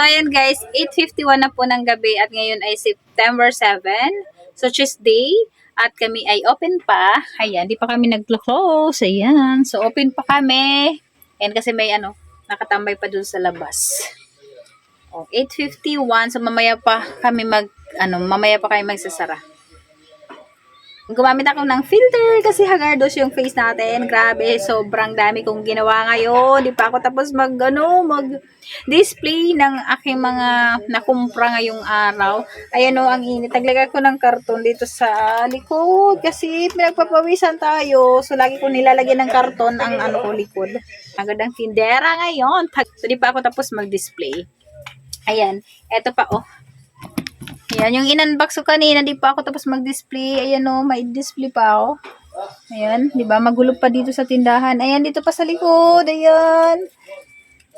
So, ayan guys, 8:51 na po ng gabi at ngayon ay September 7. So, Tuesday. At kami ay open pa. Ayan, di pa kami nag-close. Ayan. So, open pa kami. Ayan, kasi may nakatambay pa dun sa labas. Oh, 8:51. So, mamaya pa kami magsasara. Gumamit ako ng filter kasi hagardos yung face natin. Grabe, sobrang dami kong ginawa ngayon. Di pa ako tapos mag-display ng aking mga nakumpra ngayong araw. Ayan o, ang init. Naglagay ko ng karton dito sa likod kasi pinagpapawisan tayo. So, lagi ko nilalagyan ng karton ang likod. Agad ang tindera ngayon. So, di pa ako tapos mag-display. Ayan, eto pa Ayan, yung in-unbox ko kanina, di pa ako tapos mag-display. Ayan may display pa ako. Ayan, di ba? Magulo pa dito sa tindahan. Ayan, dito pa sa likod. Ayan.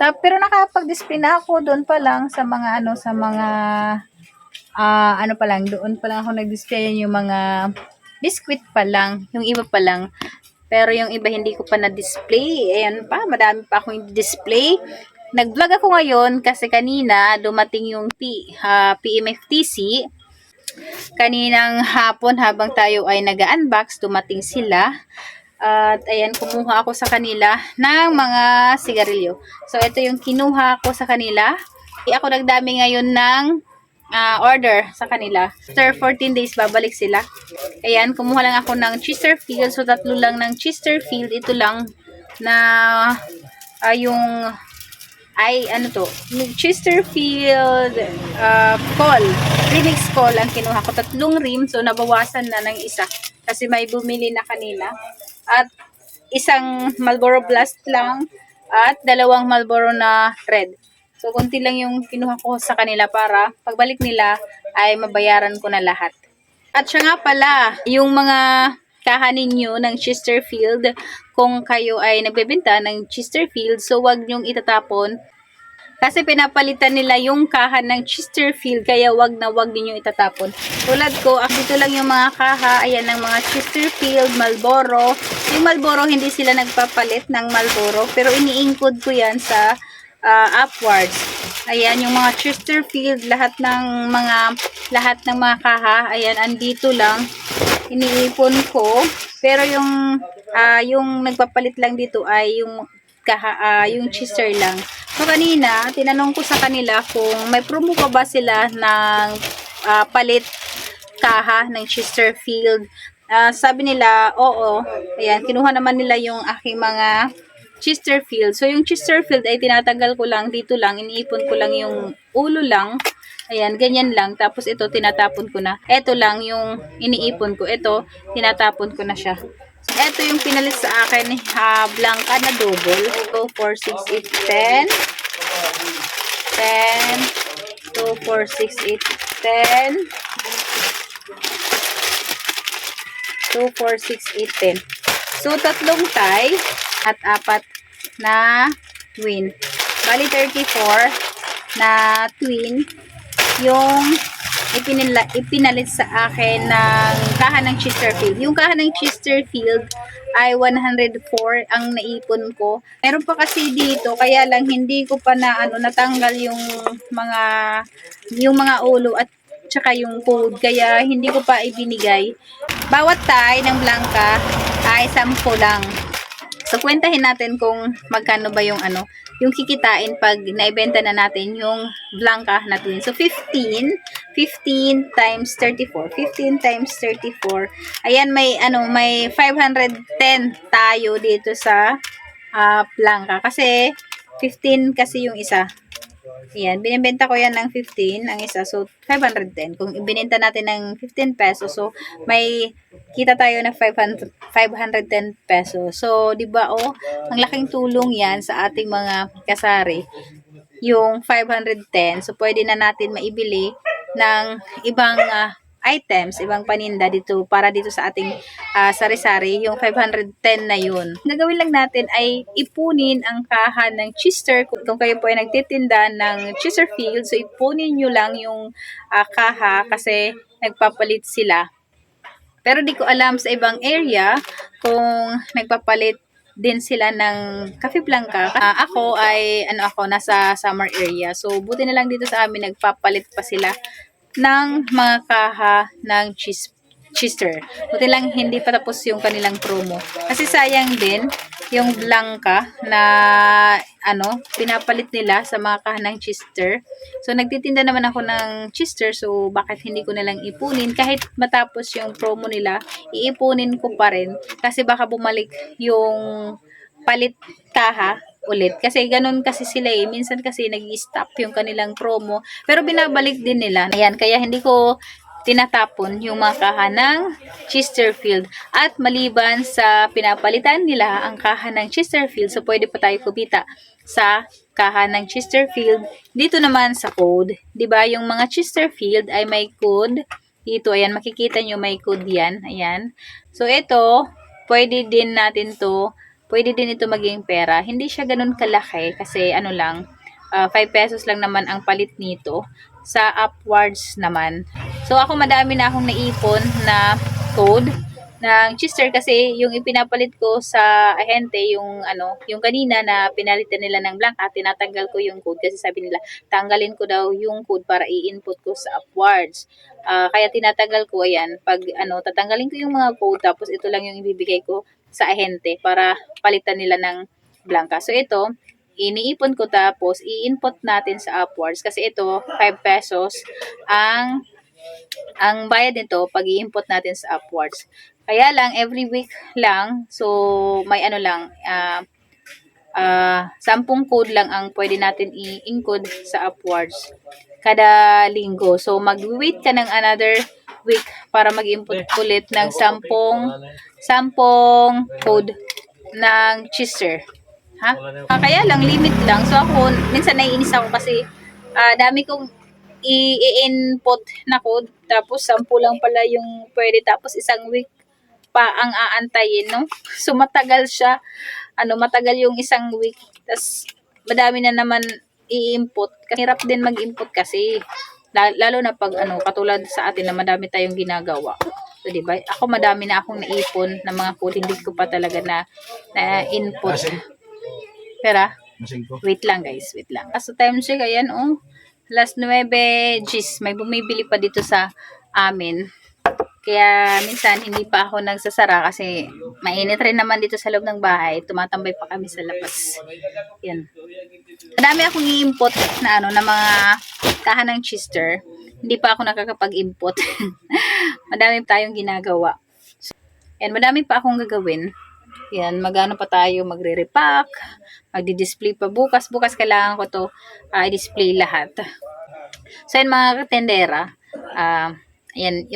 Pero nakapag-display na ako doon pa lang sa mga doon pa lang ako nag-display. Ayan, yung mga biscuit pa lang. Yung iba pa lang. Pero yung iba hindi ko pa na-display. Ayan pa, madami pa akong display. Nag-vlog ako ngayon kasi kanina dumating yung PMFTC. Kaninang hapon habang tayo ay nag-unbox, dumating sila. At ayan, kumuha ako sa kanila ng mga sigarilyo. So, ito yung kinuha ko sa kanila. Ako nagdami ngayon ng order sa kanila. After 14 days, babalik sila. Ayan, kumuha lang ako ng Chesterfield. So, 3 lang ng Chesterfield. Ito lang na yung Chesterfield call. Remix call ang kinuha ko. 3 rim. So, nabawasan na ng isa. Kasi may bumili na kanila. At isang Marlboro Blast lang. At 2 Marlboro na red. So, konti lang yung kinuha ko sa kanila para pagbalik nila ay mabayaran ko na lahat. At siya nga pala, yung mga kahanin nyo ng Chesterfield, kung kayo ay nagbebenta ng Chesterfield, so wag nyong itatapon. Kasi pinapalitan nila yung kaha ng Chesterfield, kaya wag niyo itatapon. Tulad ko, dito lang yung mga kaha, ayan ng mga Chesterfield, Marlboro. Yung Marlboro, hindi sila nagpapalit ng Marlboro, pero iniingkod ko yan sa upwards. Ayan, yung mga Chesterfield, lahat ng mga kaha, ayan, andito lang. Iniipon ko, pero yung nagpapalit lang dito ay yung yung Chester lang. So, kanina, tinanong ko sa kanila kung may promo pa ba sila ng palit kaha ng Chesterfield. Sabi nila, oo. Ayan, kinuha naman nila yung aking mga Chesterfield. So, yung Chesterfield ay tinatanggal ko lang, dito lang, iniipon ko lang yung ulo lang. Ayan, ganyan lang. Tapos ito, tinatapon ko na. Ito lang yung iniipon ko. Ito, tinatapon ko na siya. So, ito yung pinalit sa akin, Blanca na double. 2, 4, 6, 8, 10. 10. 2, 4, 6, 8, 10. 2, 4, 6, 8, 10. So, 3 tie at 4 na twin. Bali, 34 na twin yung ipinalit sa akin ng kaha ng Chesterfield. Yung kaha ng Chesterfield ay 104 ang naipon ko. Meron pa kasi dito, kaya lang hindi ko pa natanggal yung mga ulo at tsaka yung code, kaya hindi ko pa ibinigay. Bawat tie ng Blanca ay 10 lang. So, kwentahin natin kung magkano ba yung kikitain pag naibenta na natin yung Blanca na twin. So, 15 times 34. 15 times 34. Ayan, may 510 tayo dito sa Blanca. Kasi, 15 kasi yung isa. Ayan, binibenta ko yan ng 15 ang isa. So, 510. Kung ibinenta natin ng 15 pesos, so, may kita tayo na 510 pesos. So, di ba ang laking tulong yan sa ating mga kasari. Yung 510. So, pwede na natin maibili ng ibang items, ibang paninda dito para dito sa ating sari-sari, yung 510 na yun. Gagawin lang natin ay ipunin ang kaha ng Chester. Kung kayo po ay nagtitinda ng Chesterfield, so ipunin nyo lang yung kaha kasi nagpapalit sila. Pero di ko alam sa ibang area kung nagpapalit din sila ng Cafe Blanca. Ako ay, ako, nasa summer area. So, buti na lang dito sa amin, nagpapalit pa sila ng mga kaha ng Chester. Buti lang hindi pa tapos yung kanilang promo. Kasi sayang din yung Blanca na pinapalit nila sa mga kaha ng Chester. So nagtitinda naman ako ng Chester, so bakit hindi ko na lang ipunin kahit matapos yung promo nila, iipunin ko pa rin kasi baka bumalik yung palit kaha ulit. Kasi ganun kasi sila eh. Minsan kasi nag-stop yung kanilang promo. Pero binabalik din nila. Ayan, kaya hindi ko tinatapon yung mga kaha ng Chesterfield. At maliban sa pinapalitan nila ang kaha ng Chesterfield, so pwede pa tayo kumita sa kaha ng Chesterfield. Dito naman sa code. 'Di ba yung mga Chesterfield ay may code. Dito, ayan, makikita nyo may code yan. Ayan. So, ito, pwede din ito maging pera. Hindi siya ganun kalaki kasi 5 pesos lang naman ang palit nito sa upwards naman. So ako madami na akong naipon na code ng Chester kasi yung ipinapalit ko sa ahente, yung kanina na pinalitan nila ng Blanca, tinatanggal ko yung code kasi sabi nila tanggalin ko daw yung code para i-input ko sa upwards. Kaya tinatanggal ko, ayan, pag tatanggalin ko yung mga code tapos ito lang yung ibibigay ko sa ahente para palitan nila ng Blanca. So ito, iniipon ko tapos i-input natin sa upwards kasi ito 5 pesos ang bayad nito pag i-input natin sa upwards. Kaya lang every week lang, so may 10 code lang ang pwede natin i-encode sa upwards kada linggo. So mag-wait ka ng another week para mag-input ulit ng 10 code ng Chester. Ha? Kaya lang, limit lang. So ako, minsan naiinis ako kasi dami kong i-input na code. Tapos 10 lang pala yung pwede. Tapos isang week pa ang aantayin, no? So matagal siya. Matagal yung isang week. Tapos madami na naman i-input. Hirap din mag-input kasi. Lalo na pag katulad sa atin na madami tayong ginagawa. So, diba? Ako madami na akong naipon ng mga code. Hindi ko pa talaga na input. Pera? Wait lang guys, wait lang. So time check, ayan Last 9 Gs. May bumibili pa dito sa amin. Kaya minsan hindi pa ako nagsasara kasi mainit rin naman dito sa loob ng bahay. Tumatambay pa kami sa labas. Yan. Madami akong i-input na na mga kaha ng Chester. Hindi pa ako nakakapag-input. Madami tayong ginagawa. And madami pa akong gagawin. Yan, magano pa tayo, magre-repack, magdi-display pa bukas. Bukas kailangan ko to i-display lahat. So, yan mga katendera, yan,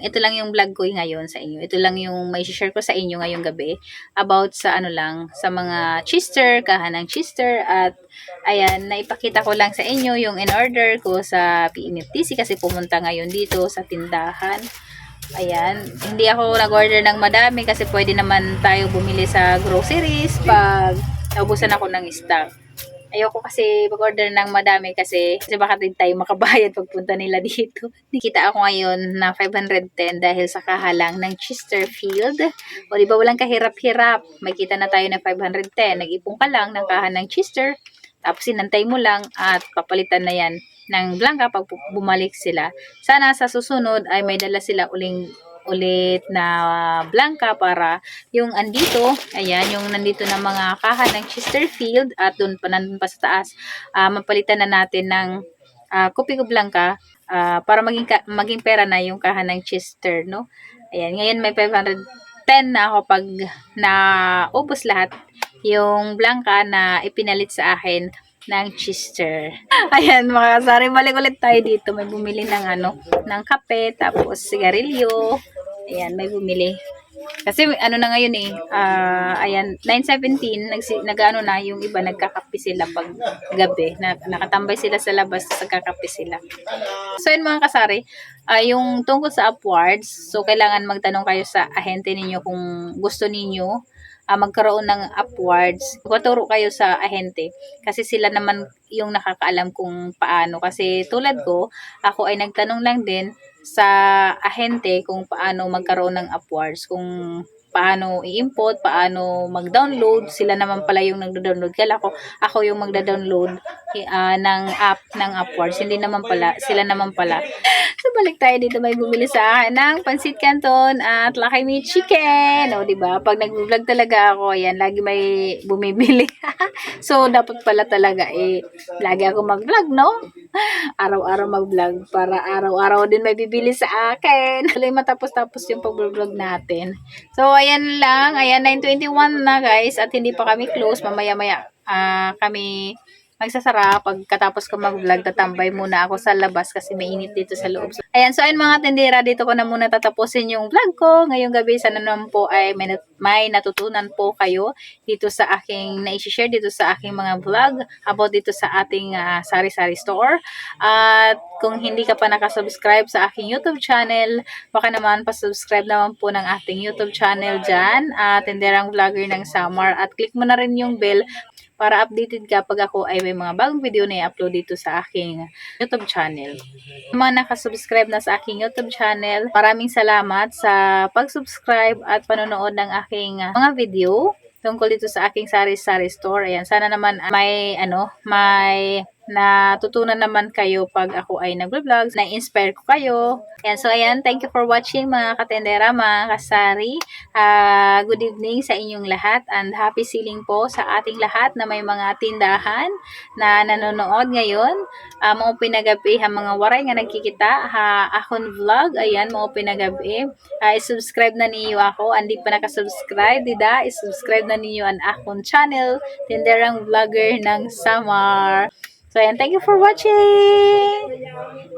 ito lang yung vlog ko ngayon sa inyo. Ito lang yung may share ko sa inyo ngayong gabi about sa sa mga Chester, kaha ng Chester, at ayan, naipakita ko lang sa inyo yung in-order ko sa PMFTC kasi pumunta ngayon dito sa tindahan. Ayan, hindi ako nag-order ng madami kasi pwede naman tayo bumili sa groceries pag naubusan ako ng stock. Ayoko kasi mag-order ng madami kasi baka din tayo makabayad pagpunta nila dito. Nakita ako ngayon na 510 dahil sa kahalang ng Chesterfield. O diba walang kahirap-hirap. May kita na tayo ng 510. Nag-ipon ka lang ng kaha ng Chester. Tapos sinantay mo lang at papalitan na yan ng Blanca pag bumalik sila. Sana sa susunod ay may dala sila ulit na Blanca para yung andito, ayan, yung nandito na mga kaha ng Chesterfield at nandun pa sa taas, mapalitan na natin ng Kopi ko Blanca para maging pera na yung kaha ng Chester, no? Ayan, ngayon may 510 na ako pag naubos lahat yung Blanca na ipinalit sa akin ng Chester. Ayan mga kasari, balik ulit tayo dito. May bumili ng ng kape, tapos sigarilyo. Ayan, may bumili. Kasi na ngayon ayan, 9:17, nag-ano na, yung iba nagkakape sila pag gabi. Nakatambay sila sa labas, nagkakape sila. So yun mga kasari, yung tungkol sa upwards, so kailangan magtanong kayo sa ahente ninyo kung gusto ninyo magkaroon ng upwards. Tuturo kayo sa ahente kasi sila naman yung nakakaalam kung paano. Kasi tulad ko, ako ay nagtanong lang din sa ahente kung paano magkaroon ng upwards. Kung paano i-import, paano mag-download. Sila naman pala yung nagdo-download. Kala ko ako yung magda-download ng app ng Upwords. Hindi naman pala, sila naman pala. So, balik tayo dito. May bumili sa akin ng pansit canton at Lucky Me Chicken. O, diba? Pag nag-vlog talaga ako, yan, lagi may bumibili. So, dapat pala talaga, lagi ako mag-vlog, no? Araw-araw mag-vlog para araw-araw din may bibili sa akin. Tuloy matapos-tapos yung pag-vlog natin. So, ayan lang. Ayan, 9:21 na, guys. At hindi pa kami close. Mamaya-maya kami magsasara. Pagkatapos ko mag-vlog, tatambay muna ako sa labas kasi mainit dito sa loob. So, ayan, so ayun mga tindera, dito ko na muna tatapusin yung vlog ko. Ngayong gabi, sana naman po ay may natutunan po kayo dito sa aking na-share dito sa aking mga vlog about dito sa ating sari-sari store. At kung hindi ka pa nakasubscribe sa aking YouTube channel, baka naman pa-subscribe naman po ng ating YouTube channel dyan. Tinderang Vlogger ng Samar. At click mo na rin yung bell para updated ka pag ako ay may mga bagong video na i-upload dito sa aking YouTube channel. Mga nakasubscribe na sa aking YouTube channel, maraming salamat sa pag-subscribe at panonood ng aking mga video tungkol dito sa aking sari-sari store. Ayan, sana naman may natutunan naman kayo pag ako ay nag-vlog, na-inspire ko kayo. Ayan, so ayan, thank you for watching mga katendera, mga kasari. Good evening sa inyong lahat and happy selling po sa ating lahat na may mga tindahan na nanonood ngayon. Mga pinagabi, mga waray nga nagkikita, akong vlog, ayan, mga pinagabi. I-subscribe na niyo ako, hindi pa nakasubscribe, dida, i-subscribe na niyo ang akong channel, Tinderang Vlogger ng Samar. So, ayan, thank you for watching!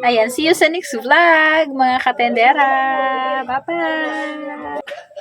Ayan, see you sa next vlog, mga katendera! Bye-bye!